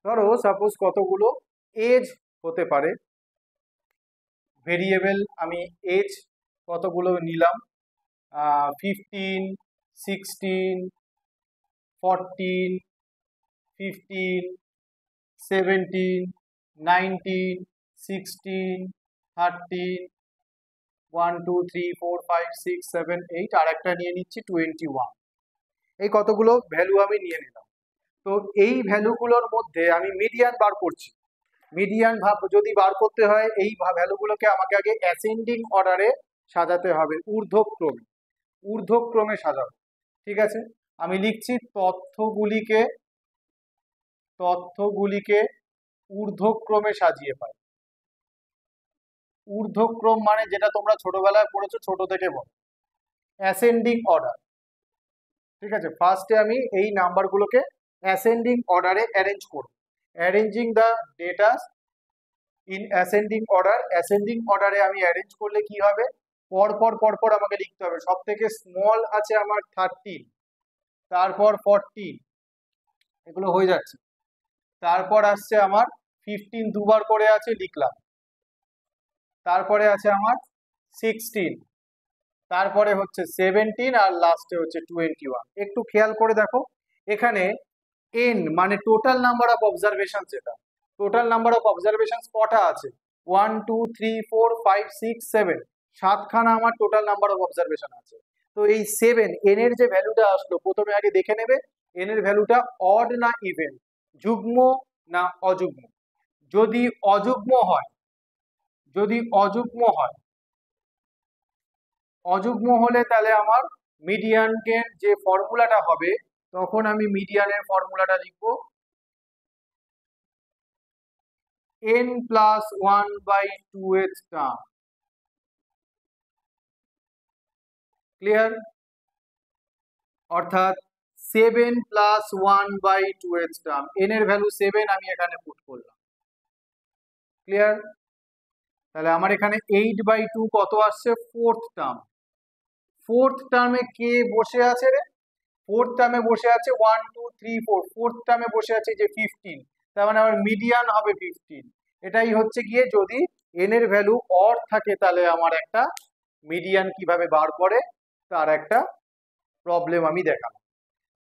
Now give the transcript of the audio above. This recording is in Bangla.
ধরো সাপোজ কতগুলো এজ হতে পারে, ভেরিয়েবল আমি এজ কতগুলো নিলাম, 15, 16, 14, 15, 17, 19, 16, 13, 1 2 3 4 5 6 7 8, আর একটা নিয়ে নিচ্ছি 21। এই কতগুলো ভ্যালু আমি নিয়ে নিলাম। তো এই ভ্যালুগুলোর মধ্যে আমি মিডিয়ান বার করছি। মিডিয়ান যদি বার করতে হয়, এই ভ্যালুগুলোকে আমাকে আগে অ্যাসেন্ডিং অর্ডারে সাজাতে হবে, ঊর্ধ্বক্রমে সাজাবো। ঠিক আছে, আমি লিখছি তথ্যগুলিকে ঊর্ধ্বক্রমে সাজিয়ে পাই। ঊর্ধ্বক্রম মানে যেটা তোমরা ছোটবেলায় পড়েছো, ছোট থেকে বলো, অ্যাসেন্ডিং অর্ডার। ঠিক আছে, ফার্স্টে আমি এই নাম্বারগুলোকে অ্যাসেন্ডিং অর্ডারে অ্যারেঞ্জ করব। Arranging the data in ascending order. Ascending অর্ডারে আমি অ্যারেঞ্জ করলে কি হবে, পরপর আমাকে লিখতে হবে। সব থেকে স্মল আছে আমার 13, তারপর 14, এগুলো হয়ে যাচ্ছে। তারপর আসছে আমার 15, দুবার করে আছে, লিখলাম। তারপরে আছে আমার 16, তারপরে হচ্ছে 17, আর লাস্টে হচ্ছে 21। একটু খেয়াল করে দেখো, এখানে এন মানে টোটাল নাম্বার অফ অবজারভেশন, যেটা টোটাল নাম্বার অফ অবজারভেশন কটা আছে, 1 2 3 4 5 6 7, 7খানা আমার টোটাল নাম্বার অফ অবজারভেশন আছে। তো এই 7 এন এর যে ভ্যালুটা আসলো, প্রথমে আগে দেখে নেবে এন এর ভ্যালুটা অড না ইভেন, যুগ্ম না অযুগ্ম। যদি অযুগ্ম হয়, অযুগ্ম হলে তাহলে আমার মিডিয়ানের যে ফর্মুলাটা হবে, তখন আমি মিডিয়ানের ফর্মুলাটা লিখবো n plus 1/2th term. Clear? অর্থাৎ 7 প্লাস 1/2th টার্ম, n এর ভ্যালু 7 আমি এখানে পুট করলাম। ক্লিয়ার? তাহলে আমার এখানে 8/2 কত আসছে, 4th টার্ম। 4th টার্মে কে বসে আছে রে? 4th টার্মে বসে আছে 1 2 3 4, 4th টার্মে বসে আছে যে 15, তার মানে আমার মিডিয়ান হবে 15। এটাই হচ্ছে গিয়ে, যদি n এর ভ্যালু অড থাকে তাহলে আমার একটা মিডিয়ান কিভাবে বার করে তার একটা প্রবলেম আমি দেখাবো।